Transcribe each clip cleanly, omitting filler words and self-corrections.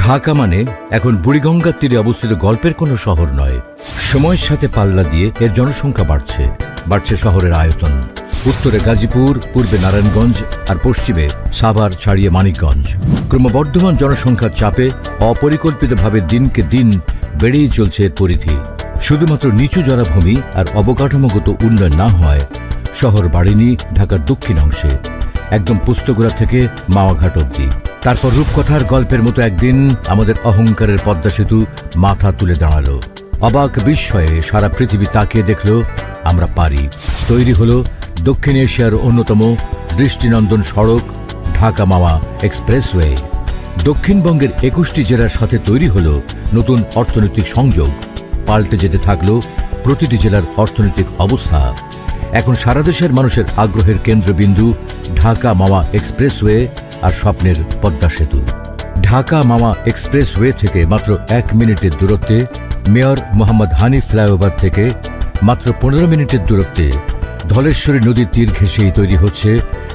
ঢাকা মানে এখন বুড়িগঙ্গার তীরে অবস্থিত গল্পের কোনো শহর নয়। সময়ের সাথে পাল্লা দিয়ে এর জনসংখ্যা বাড়ছে শহরের আয়তন। উত্তরে গাজীপুর, পূর্বে নারায়ণগঞ্জ আর পশ্চিমে সাভার ছাড়িয়ে মানিকগঞ্জ। ক্রমবর্ধমান জনসংখ্যার চাপে অপরিকল্পিতভাবে দিনকে দিন বেড়েই চলছে এর পরিধি। শুধুমাত্র নিচু জলাভূমি আর অবকাঠামোগত উন্নয়ন না হয় শহর বাড়েনি ঢাকার দক্ষিণ অংশে, একদম পুস্তকরা থেকে মাওয়াঘাট অব্দি। তারপর রূপকথার গল্পের মতো একদিন আমাদের অহংকারের পদ্মা সেতু মাথা তুলে দাঁড়ালো। অবাক বিস্ময়ে সারা পৃথিবী তাকিয়ে দেখল আমরা পারি। তৈরি হলো দক্ষিণ এশিয়ার অন্যতম দৃষ্টিনন্দন সড়ক ঢাকা মাওয়া এক্সপ্রেসওয়ে। দক্ষিণবঙ্গের 21টি জেলার সাথে তৈরি হলো নতুন অর্থনৈতিক সংযোগ। পাল্টে যেতে থাকলো প্রতিটি জেলার অর্থনৈতিক অবস্থা। এখন সারা দেশের মানুষের আগ্রহের কেন্দ্রবিন্দু ঢাকা মাওয়া এক্সপ্রেসওয়ে আর স্বপ্নের পদ্মা সেতু। ঢাকা মাওয়া এক্সপ্রেসওয়ে থেকে মাত্র 1 মিনিটের দূরত্বে, মেয়র মোহাম্মদ হানিফ ফ্লাইওভার থেকে মাত্র 15 মিনিটের দূরত্বে ধলেশ্বরী নদীর তীর ঘেঁষেই তৈরি হচ্ছে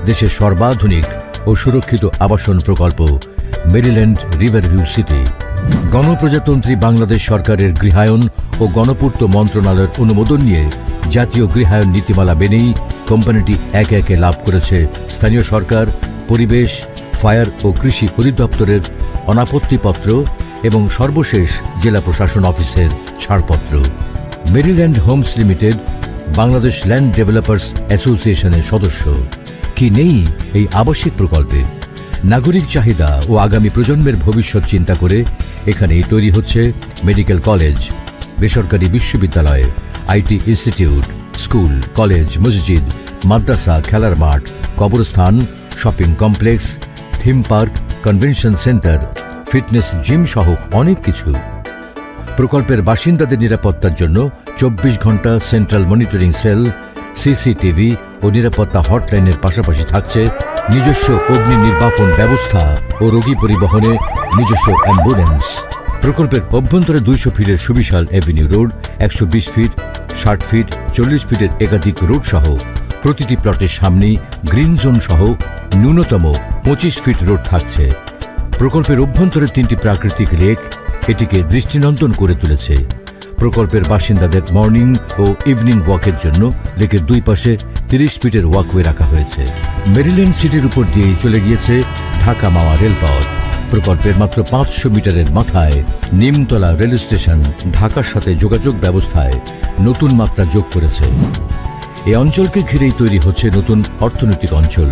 দেশের সর্বাধুনিক ও সুরক্ষিত আবাসন প্রকল্প মেরিল্যান্ড রিভারভিউ সিটি। গণপ্রজাতন্ত্রী বাংলাদেশ সরকারের গৃহায়ন ও গণপূর্ত মন্ত্রণালয়ের অনুমোদন নিয়ে জাতীয় গৃহায়ন নীতিমালা মেনেই কোম্পানিটি একে একে লাভ করেছে স্থানীয় সরকার, পরিবেশ, ফায়ার ও কৃষি অধিদপ্তরের অনাপত্তিপত্র এবং সর্বশেষ জেলা প্রশাসন অফিসের ছাড়পত্র। Maryland Homes Limited Bangladesh land developers অ্যাসোসিয়েশনের সদস্য। কি নেই এই আবাসিক প্রকল্পে? নাগরিক চাহিদা ও আগামী প্রজন্মের ভবিষ্যৎ চিন্তা করে এখানেই তৈরি হচ্ছে মেডিকেল কলেজ, বেসরকারি বিশ্ববিদ্যালয়, আইটি ইনস্টিটিউট, স্কুল, কলেজ, মসজিদ, মাদ্রাসা, খেলার মাঠ, কবরস্থান, shopping complex, theme park, convention centre, fitness gym সহ অনেক কিছু। প্রকল্পের বাসিন্দাদের নিরাপত্তার জন্য 24 ঘন্টা সেন্ট্রাল মনিটরিং সেল, সিসিটিভি ও নিরাপত্তা হটলাইনের পাশাপাশি থাকছে নিজস্ব অগ্নি নির্বাপন ব্যবস্থা ও রোগী পরিবহনে নিজস্ব অ্যাম্বুলেন্স। প্রকল্পের অভ্যন্তরে 200 ফিটের সুবিশাল এভিনিউ রোড, 120 ফিট, 60 ফিট, 40 ফিটের একাধিক রোড সহ প্রতিটি প্লটের সামনেই গ্রিন জোন সহ ন্যূনতম 25 ফিট রোড থাকছে। প্রকল্পের অভ্যন্তরে 3টি প্রাকৃতিক লেক এটিকে দৃষ্টিনন্দন করে তুলেছে। প্রকল্পের বাসিন্দাদের মর্নিং ও ইভিনিং ওয়াকের জন্য লেকের দুই পাশে 30 ফিটের ওয়াকওয়ে রাখা হয়েছে। মেরিল্যান্ড সিটির উপর দিয়েই চলে গিয়েছে ঢাকা মাওয়া রেলপথ। প্রকল্পের মাত্র 500 মিটারের মাথায় নিমতলা রেল স্টেশন ঢাকার সাথে যোগাযোগ ব্যবস্থায় নতুন মাত্রা যোগ করেছে। এই অঞ্চলকে ঘিরেই তৈরি হচ্ছে নতুন অর্থনৈতিক অঞ্চল।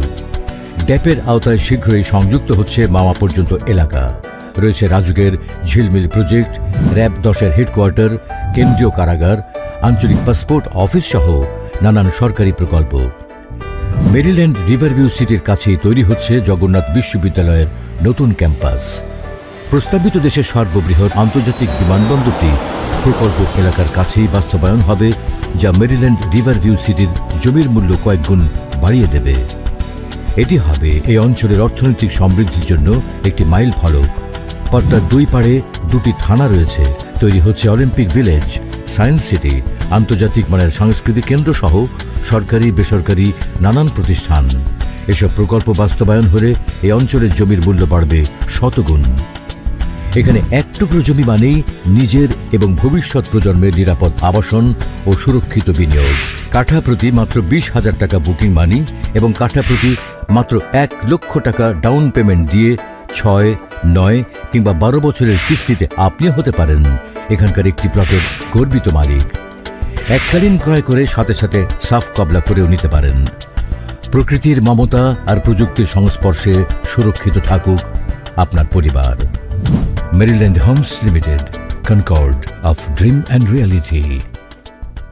ড্যাপের আওতায় শীঘ্রই সংযুক্ত হচ্ছে মাওয়া পর্যন্ত এলাকা। রয়েছে রাজুকের ঝিলমিল প্রজেক্ট, র‍্যাব 10-এর হেডকোয়ার্টার, কেন্দ্রীয় কারাগার, আঞ্চলিক পাসপোর্ট অফিস সহ নানান সরকারি প্রকল্প। মেরিল্যান্ড রিভারভিউ সিটির কাছেই তৈরি হচ্ছে জগন্নাথ বিশ্ববিদ্যালয়ের নতুন ক্যাম্পাস। প্রস্তাবিত দেশের সর্ববৃহৎ আন্তর্জাতিক বিমানবন্দরটি প্রকল্প এলাকার কাছেই বাস্তবায়ন হবে, যা মেরিল্যান্ড রিভারভিউ সিটির জমির মূল্য কয়েক গুণ বাড়িয়ে দেবে। এটি হবে এই অঞ্চলের অর্থনৈতিক সমৃদ্ধির জন্য একটি মাইল ফলক। পদ্মার দুই পাড়ে 2টি থানা রয়েছে। তৈরি হচ্ছে অলিম্পিক ভিলেজ, সায়েন্স সিটি, আন্তর্জাতিক মানের সাংস্কৃতিক কেন্দ্র সহ সরকারি বেসরকারি নানান প্রতিষ্ঠান। এসব প্রকল্প বাস্তবায়ন হলে এই অঞ্চলের জমির মূল্য বাড়বে শতগুণ। এখানে এক টুকরো জমি মানেই নিজের এবং ভবিষ্যৎ প্রজন্মের নিরাপদ আবাসন ও সুরক্ষিত বিনিয়োগ। কাঠা প্রতি মাত্র 20,000 টাকা বুকিং মানি এবং কাঠা প্রতি মাত্র 1 লক্ষ টাকা ডাউন পেমেন্ট দিয়ে 6, 9 কিংবা 12 বছরের কিস্তিতে আপনিও হতে পারেন এখানকার একটি প্লটের গর্বিত মালিক। এককালীন ক্রয় করে সাথে সাথে সাফ কবলা করেও নিতে পারেন। প্রকৃতির মমতা আর প্রযুক্তির সংস্পর্শে সুরক্ষিত থাকুক আপনার পরিবার। Maryland Homes Limited, concord of dream and reality.